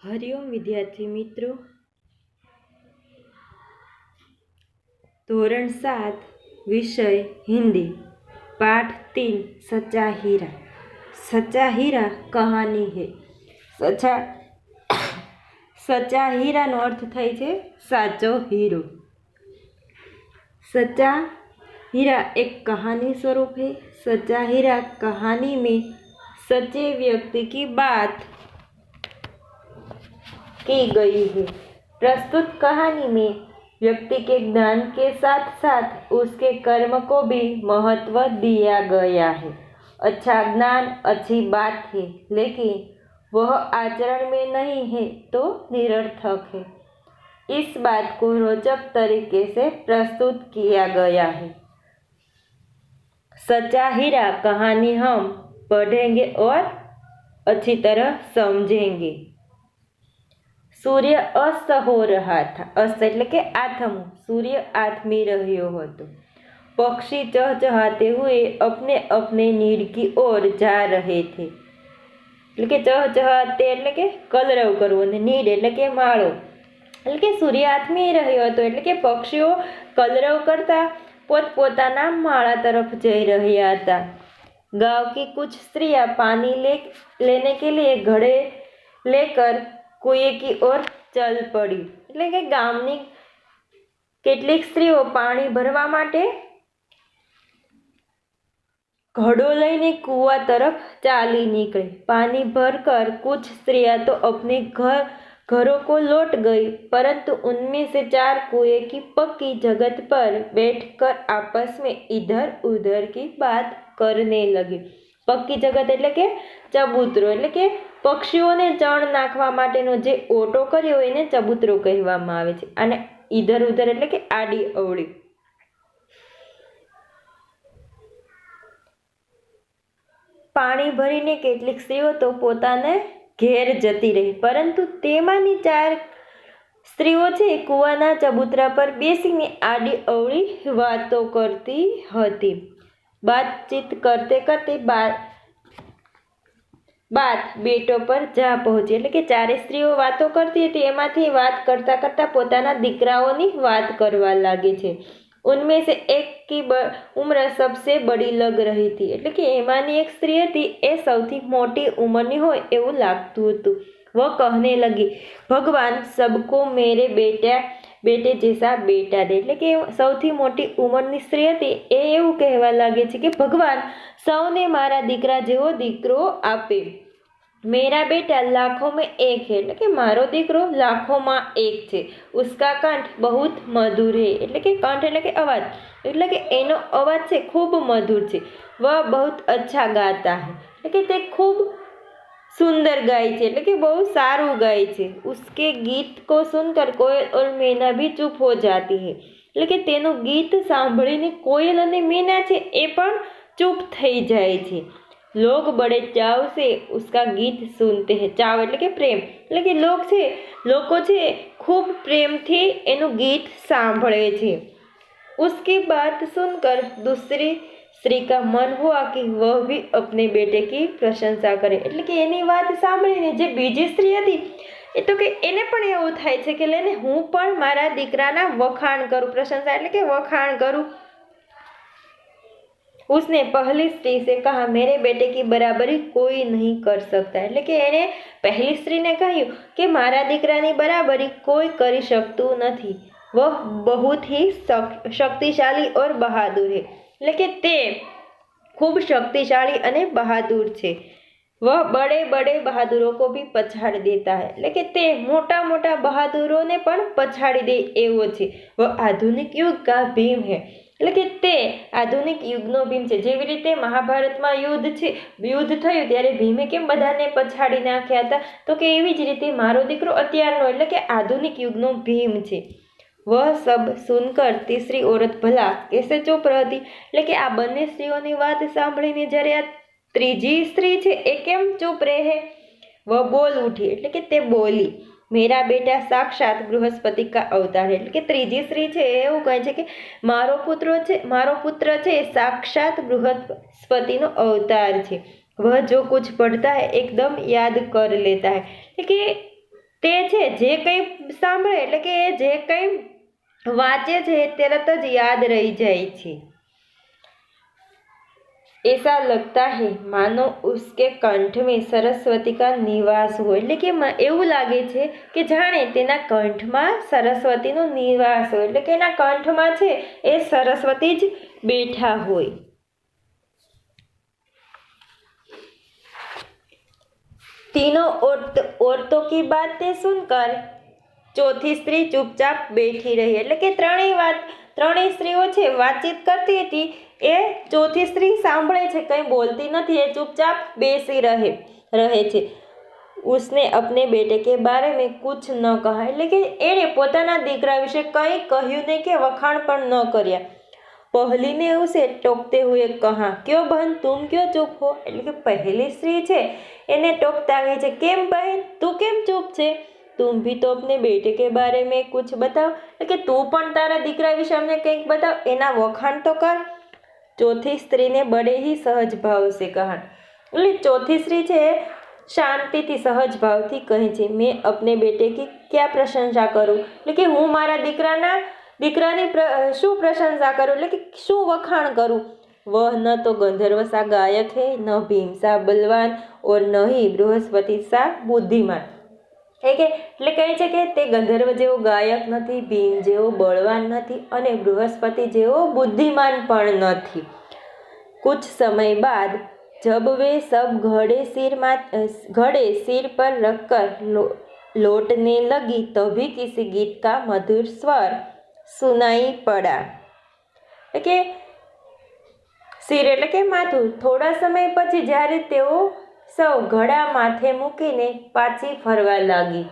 हरिओम विद्यार्थी मित्रों, धोरण 7 विषय हिंदी पाठ 3 सच्चा हीरा। सच्चा हीरा कहानी है। सच्चा हीरा नो अर्थ थाय छे साचो हीरो। सच्चा हीरा एक कहानी स्वरूप है। सच्चा हीरा कहानी में सच्चे व्यक्ति की बात की गई है। प्रस्तुत कहानी में व्यक्ति के ज्ञान के साथ साथ उसके कर्म को भी महत्व दिया गया है। अच्छा ज्ञान अच्छी बात है, लेकिन वह आचरण में नहीं है तो निरर्थक है। इस बात को रोचक तरीके से प्रस्तुत किया गया है। सच्चा हीरा कहानी हम पढ़ेंगे और अच्छी तरह समझेंगे। सूर्य अस्त हो रहा था। अस्त એટલે કે આથમવું। सूर्य आथमी રહ્યો હતો। पक्षी चहचहाते हुए अपने अपने नीड की ओर जा रहे थे। એટલે કે ચહચહાતે એટલે કે કલરવ કરવો અને નીડ એટલે કે માળો। એટલે કે સૂર્ય આથમી રહ્યો હતો એટલે કે પક્ષીઓ કલરવ કરતા પોતપોતાના માળા તરફ જઈ રહ્યા હતા। गांव की कुछ स्त्रियां पानी लेने के लिए घड़े लेकर कुएं की ओर चल पड़ी। એટલે કે ગામની કેટલીક સ્ત્રીઓ પાણી ભરવા માટે घड़ो लईने कुआं तरफ चाली निकली। पानी भरकर कुछ स्त्रियां तो अपने घरों को लौट गई, परंतु उनमें से 4 कुएं की पक्की जगत पर बैठकर आपस में इधर उधर की बात करने लगी। पक्की जगत એટલે કે ચબૂતરો એટલે કે પક્ષીઓને ચણ નાખવા માટેનો જે ઓટો કર્યો એને ચબૂતરો કહેવામાં આવે છે। અને ઈધર ઉધર એટલે કે આડી અવળી। પાણી ભરીને કેટલીક સ્ત્રીઓ તો પોતાને ઘેર જતી રહી, પરંતુ તેમાંની 4 સ્ત્રીઓ છે કુવાના ચબૂતરા પર બેસીને આડી અવળી વાતો કરતી હતી। बातचीत करते करते बात बेटो पर जा पहुंची। એટલે કે 4 સ્ત્રીઓ વાતો કરતી હતી, એમાંથી વાત કરતા કરતા પોતાના દીકરાઓની વાત કરવા લાગે છે। उनमें से एक की उम्र सबसे बड़ी लग रही थी। એટલે કે એમાંની એક સ્ત્રી હતી એ સૌથી મોટી ઉંમરની હોય એવું લાગતું હતું। वह कहने लगी, भगवान सबको मेरे बेटे जैसा बेटा दे। એટલે કે સૌથી મોટી ઉંમરની સ્ત્રી હતી એ એવું કહેવા લાગે છે કે ભગવાન સૌને મારા દીકરા જેવો દીકરો આપે। मेरा बेटा लाखों में एक है। એટલે કે મારો દીકરો લાખોમાં એક છે। उसका कंठ बहुत मधुर है। એટલે કે કંઠ એટલે કે અવાજ, એટલે કે એનો અવાજ છે ખૂબ મધુર છે। वह बहुत अच्छा गाता है। એટલે કે તે ખૂબ सुंदर गाय છે, એટલે કે બહુ સારું ગાય છે। उसके गीत को सुनकर कोयल और मैना भी चुप हो जाती है। એટલે કે તેનું ગીત સાંભળીને કોયલ અને મેના છે એ પણ ચૂપ થઈ જાય છે। लोग बड़े चाव से उसका गीत सुनते हैं। चाव એટલે કે પ્રેમ, એટલે કે લોકો છે ખૂબ પ્રેમથી એનું ગીત સાંભળે છે। उसकी बात सुनकर दूसरी स्त्री का मन हुआ कि वह भी अपने बेटे की प्रशंसा करे। એટલે કે એની વાત સાંભળીને જે બીજી સ્ત્રી હતી એ તો કે એને પણ એવું થાય છે કે લેને હું પણ મારા દીકરાના વખાણ કરું। પ્રશંસા એટલે કે વખાણ કરું। उसने पहली स्त्री से कहा, मेरे बेटे की बराबरी कोई नहीं कर सकता। એટલે કે એને પહેલી સ્ત્રીને કહ્યું કે મારા દીકરાની બરાબરી કોઈ કરી શકતું નથી। वह बहुत ही शक्तिशाली और बहादुर है। એટલે કે તે ખૂબ શક્તિશાળી અને બહાદુર છે। वह बड़े बड़े बहादुरों को भी पछाड़ देता है। એટલે કે તે મોટા મોટા બહાદુરોને પણ પછાડી દે એવો છે। वह आधुनिक युग का भीम है। એટલે કે તે આધુનિક યુગનો ભીમ છે। જેવી રીતે મહાભારતમાં યુદ્ધ થયું ત્યારે ભીમે કેમ બધાને પછાડી નાખ્યા હતા, તો કે એવી જ રીતે મારો દીકરો અત્યારનો એટલે કે આધુનિક યુગનો ભીમ છે। वह सब सुनकर तीसरी औरत भला कैसे चुप रहती। એટલે કે આ બંને સ્ત્રીઓની વાત સાંભળીને જ્યારે આ ત્રીજી સ્ત્રી છે એ કેમ ચૂપ રહે। वह बोल उठी। એટલે કે તે બોલી, मेरा बेटा साक्षात बृहस्पति का अवतार है। એટલે કે ત્રીજી સ્ત્રી છે એવું કહે છે કે મારો પુત્ર છે સાક્ષાત બૃહસ્પતિનો અવતાર છે। वह जो कुछ पढ़ता है एकदम याद कर लेता है। એટલે કે તે છે જે કંઈ સાંભળે એટલે કે એ જે કંઈ વાંચે છે તરત જ યાદ રહી જાય છે। ऐसा लगता है मानो उसके कंठ में सरस्वती का निवास हो, એટલે કે એવું લાગે છે કે જાણે તેના કંઠમાં સરસ્વતીનો નિવાસ હોય, એટલે કે એના કંઠમાં છે એ સરસ્વતી જ બેઠા હોય। तीनों औरतों की बातें सुनकर चौथी स्त्री चुपचाप बैठी रही, એટલે કે ત્રણેય સ્ત્રીઓ છે વાતચીત કરતી હતી, એ ચોથી સ્ત્રી સાંભળે છે, કંઈ બોલતી નથી, એ ચૂપચાપ બેસી રહે છે। उसने अपने बेटे के बारे में कुछ न कहा, એટલે કે એણે પોતાના દીકરા વિશે કંઈ કહ્યું નહીં કે વખાણ પણ ન કર્યા। पहली ने उसे टोकते हुए कहा, क्यों बहन तुम क्यों चुप हो, એટલે કે પહેલી સ્ત્રી છે એને ટોકતા કહે છે, કેમ બહેન તું કેમ ચૂપ છે, तुम भी तो अपने बेटे के बारे में कुछ बताओ, એટલે કે તું પણ તારા દીકરા વિશે અમને કંઈક બતાવ, એના વખાણ તો કર। चौथी स्त्री ने बड़े ही सहज भाव से कहा, એટલે ચોથી સ્ત્રી છે શાંતિથી સહજ ભાવથી કહે છે, મેં अपने बेटे की क्या प्रशंसा करूं, એટલે કે હું મારા દીકરાની શું પ્રશંસા કરું, એટલે કે શું વખાણ કરું। वह न तो गंधर्व सा गायक है, न भीम सा बलवान और न ही बृहस्पति सा बुद्धिमान, એટલે કહે છે કે તે ગંધર્વ જેવો ગાયક નથી, ભીમ જેવો બળવાન નથી અને બૃહસ્પતિ જેવો बुद्धिमान પણ નથી। कुछ समय बाद जब वे सब घड़े सिर पर रखकर लौटने लगी तभी किसी गीत का मधुर स्वर सुनाई पड़ा, એટલે કે સિર એટલે કે માથું। થોડા સમય પછી જ્યારે તેઓ સૌ ઘડા માથે મૂકીને પાછી ફરવા લાગી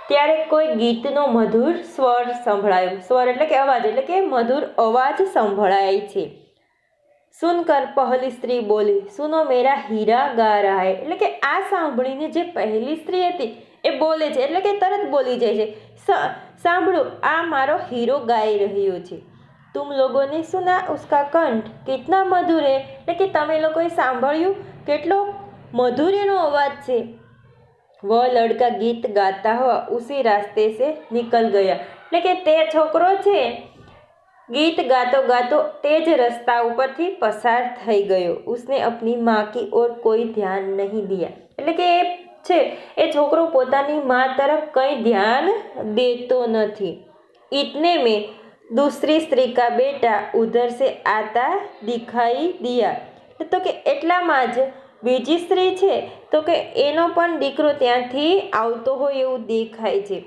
ત્યારે કોઈ ગીતનો મધુર સ્વર સંભળાયો। સ્વર એટલે કે અવાજ, એટલે કે મધુર અવાજ સંભળાય છે। સુનકર પહેલી સ્ત્રી બોલી, સુનો મેરા હીરા ગા રહા હૈ, એટલે કે આ સાંભળીને જે પહેલી સ્ત્રી હતી એ બોલે છે, એટલે કે તરત બોલી જાય છે, સાંભળો આ મારો હીરો ગાઈ રહ્યો છે। तुम लोगों ने सुना उसका कंठ कितना मधुर है, એટલે કે તમે લોકોએ સાંભળ્યું કેટલો મધુર એનો અવાજ છે। वह लड़का गीत गाता हुआ उसी रास्ते से निकल गया, એટલે કે તે છોકરો છે ગીત ગાતો ગાતો તે જ રસ્તા ઉપરથી પસાર થઈ ગયો। उसने अपनी माँ की ओर कोई ध्यान नहीं दिया, એટલે કે એ છે એ છોકરો પોતાની માં તરફ કંઈ ધ્યાન દેતો નથી। इतने में दूसरी स्त्री का बेटा उधर से आता दिखाई दिया, तो કે એટલામાં જ બીજી સ્ત્રી છે તો કે એનો પણ દીકરો ત્યાંથી આવતો હોય એવું દેખાય છે।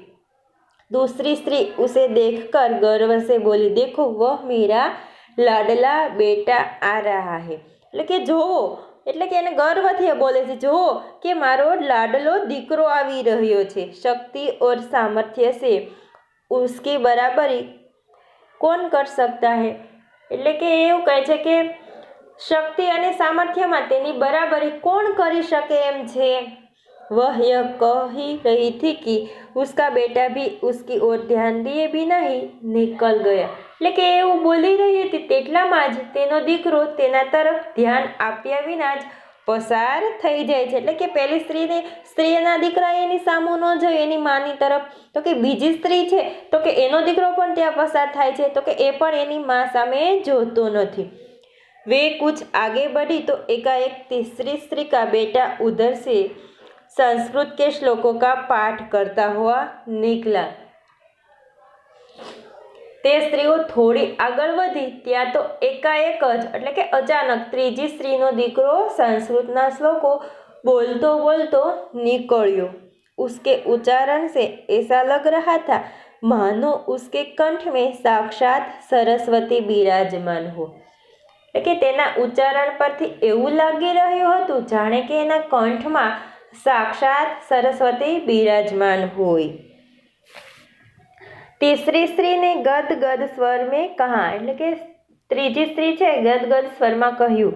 दूसरी स्त्री उसे देखकर गर्व से बोली, देखो वह मेरा लाडला बेटा आ रहा है, એટલે કે જોવો, એટલે કે એને ગર્વથી બોલે છે, જોવો કે મારો લાડલો દીકરો આવી રહ્યો છે। શક્તિ और सामर्थ्य से उसकी बराबरी કોણ કર સકતા હૈ, એટલે કે એવું કહે છે કે શક્તિ અને સામર્થ્યમાં તેની બરાબરી કોણ કરી શકે એમ છે। वह यह कह ही रही थी कि उसका बेटा भी उसकी ओर ध्यान दिए बिना ही निकल गया, એટલે કે એવું બોલી રહી હતી તેટલામાં જ તેનો દીકરો તેના તરફ ધ્યાન આપ્યા વિના જ પસાર થઈ જાય છે। એટલે કે પહેલી સ્ત્રીના દીકરા એની સામું ન જોઈ એની માની તરફ, તો કે બીજી સ્ત્રી છે તો કે એનો દીકરો પણ ત્યાં પસાર થાય છે, તો કે એ પણ એની માં સામે જોતો નથી। वे कुछ आगे बढ़ी तो एकाएक तीसरी स्त्री का बेटा उधर से संस्कृत के श्लोकों का पाठ करता हुआ निकला। તે સ્ત્રીઓ થોડી આગળ વધી ત્યાં તો એકાએક જ એટલે કે અચાનક ત્રીજી સ્ત્રીનો દીકરો સંસ્કૃતના શ્લોકો બોલતો બોલતો નીકળ્યો। उसके उच्चारण से ऐसा लग रहा था मानो उसके कंठ में साक्षात सरस्वती विराजमान हो, એટલે કે તેના ઉચ્ચારણ પરથી એવું લાગી રહ્યું હતું જાણે કે એના કંઠમાં સાક્ષાત સરસ્વતી બિરાજમાન હોય। तीसरी स्त्री ने गदगद स्वर में कहा, એટલે કે ત્રીજી સ્ત્રી છે ગદગદ સ્વરમાં કહ્યું,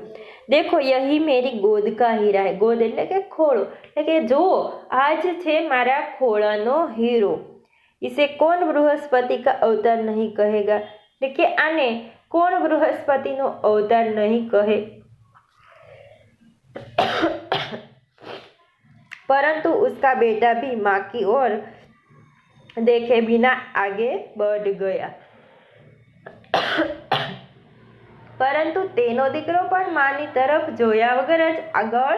देखो यही मेरी गोद का हीरा है, गोद એટલે કે ખોળો, એટલે કે જો આ જ છે મારા ખોળાનો હીરો। इसे कौन बृहस्पति का अवतार नहीं कहेगा, એટલે કે આને કોણ બૃહસ્પતિનો અવતાર નહીં કહે। परंतु उसका बेटा भी माँ की ओर देखे बिना आगे बढ़ गया। परंतु तेनो दीकरो पण मानी तरफ जोया वगर ज आगळ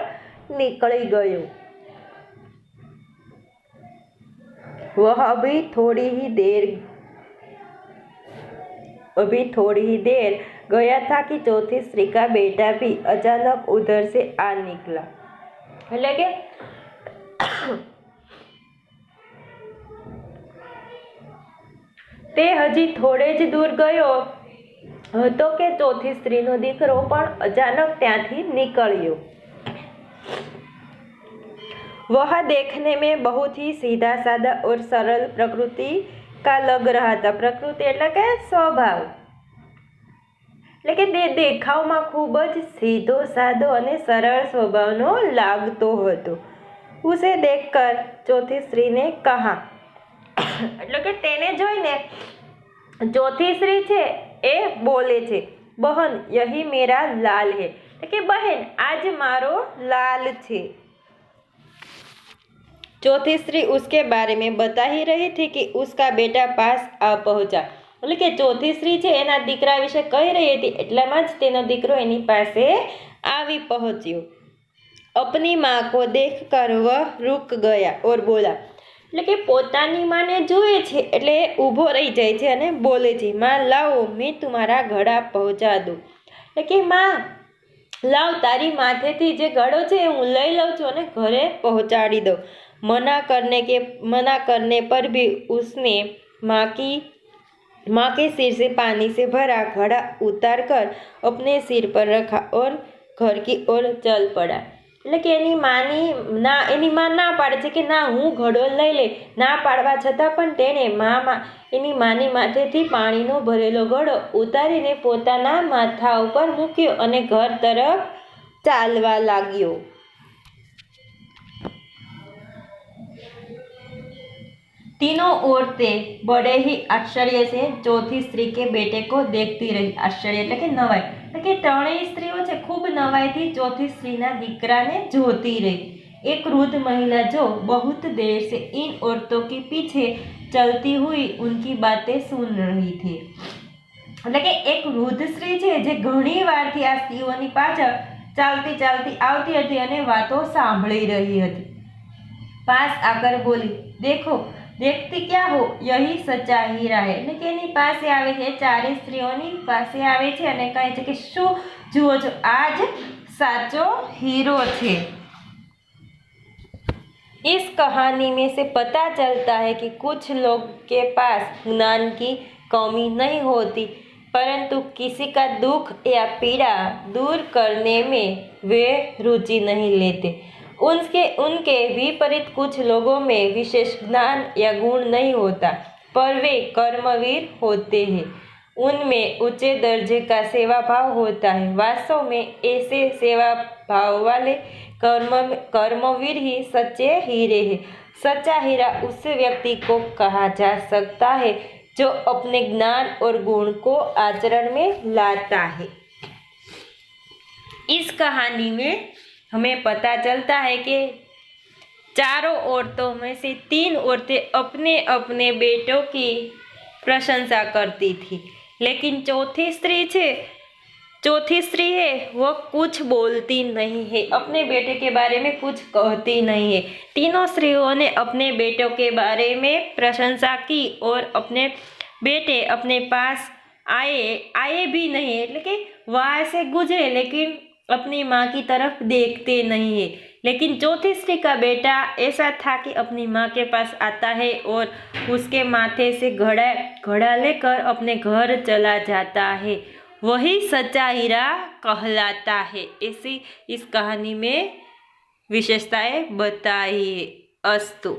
निकली गयो। वह अभी थोड़ी ही देर गया था कि चौथी स्त्री का बेटा भी अचानक उधर से आ निकला। એટલે કે તે હજી થોડે જ દૂર ગયો હતો કે ચોથી સ્ત્રીનો દીકરો પણ અચાનક ત્યાંથી નીકળ્યો। वह देखने में बहुत ही सीधा साधा और सरल प्रकृति का लग रहा था। प्रकृति એટલે કે સ્વભાવ, એટલે કે દેખાવમાં ખૂબ જ સીધો સાદો અને સરળ સ્વભાવનો લાગતો હતો। ઉસે દેખકર ચોથી સ્ત્રીને કહા, એટલે કે તેને જોઈને ચોથી સ્ત્રી છે એ બોલે છે, બહન યહી મેરા લાલ હે, એટલે કે બહેન આજ મારો લાલ છે। चौथी स्त्री उसके बारे में बता ही रही थी कि उसका बेटा पास आ पहुंचा। એટલે કે ચોથી સ્ત્રી છે એના દીકરા વિશે કહી રહી હતી, એટલામાં જ તેનો દીકરો એની પાસે આવી પહોંચ્યો। अपनी माँ को देखकर वह रुक गया और बोला, એટલે કે પોતાની માને જુએ છે એટલે ઊભો રહી જાય છે અને બોલે છે, માં લાવો મેં તમારા ઘડા પહોંચા દઉં, એટલે કે માં લાવ તારી માથેથી જે ઘડો છે હું લઈ લઉં છું અને ઘરે પહોંચાડી દઉં। मना करने पर भी उसने माँ के सिर से पानी से भरा घड़ा उतार कर अपने सिर पर रखा और घर की ओर चल पड़ा। એટલે કે એની માં ના પાડે છે કે ના હું ઘડો લઈ લે, ના પાડવા છતાં પણ તેણે એની માની માથેથી પાણીનો ભરેલો ઘડો ઉતારીને પોતાના માથા ઉપર મૂક્યો અને ઘર તરફ ચાલવા લાગ્યો। तीनों औरतें बड़े ही आश्चर्य से चौथी स्त्री के बेटे को देखती रही। आश्चर्य એટલે કે નવાઈ, એટલે કે ત્રણેય સ્ત્રીઓ છે ખૂબ નવાઈથી ચોથી સ્ત્રીના દીકરાને જોતી રહી। एक वृद्ध महिला जो बहुत देर से इन औरतों के पीछे चलती हुई उनकी बातें सुन रही थी। એટલે કે એક વૃદ્ધ સ્ત્રી છે જે ઘણી વારથી આ સ્ત્રીઓની પાછળ ચાલતી આવતી હતી અને વાતો સાંભળી રહી હતી। पास आकर बोली, देखो देखती क्या हो यही सच्चा हीरा है। એટલે કે એની પાસે આવે છે, ચારે સ્ત્રીઓની પાસે આવે છે અને કહે છે કે શું જુઓ છો, આ જ સાચો હીરો છે। इस कहानी में से पता चलता है कि कुछ लोग के पास ज्ञान की कमी नहीं होती, परंतु किसी का दुख या पीड़ा दूर करने में वे रुचि नहीं लेते। उनके विपरीत कुछ लोगों में विशेष ज्ञान या गुण नहीं होता, पर वे कर्मवीर होते हैं। उनमें ऊंचे दर्जे का सेवा भाव होता है। वास्तव में ऐसे सेवा भाव वाले कर्मवीर ही सच्चे हीरे हैं। सच्चा हीरा उस व्यक्ति को कहा जा सकता है जो अपने ज्ञान और गुण को आचरण में लाता है। इस कहानी में हमें पता चलता है कि चारों औरतों में से 3 औरतें अपने अपने बेटों की प्रशंसा करती थी, लेकिन चौथी स्त्री है वह कुछ बोलती नहीं है, अपने बेटे के बारे में कुछ कहती नहीं है। तीनों स्त्रियों ने अपने बेटों के बारे में प्रशंसा की और अपने बेटे अपने पास आए भी नहीं, એટલે કે वहाँ से गुजरे लेकिन अपनी माँ की तरफ देखते नहीं है। लेकिन चौथी स्त्री का बेटा ऐसा था कि अपनी माँ के पास आता है और उसके माथे से घड़ा लेकर अपने घर चला जाता है, वही सच्चा हीरा कहलाता है। ऐसी इस कहानी में विशेषताएं बताई है। अस्तु।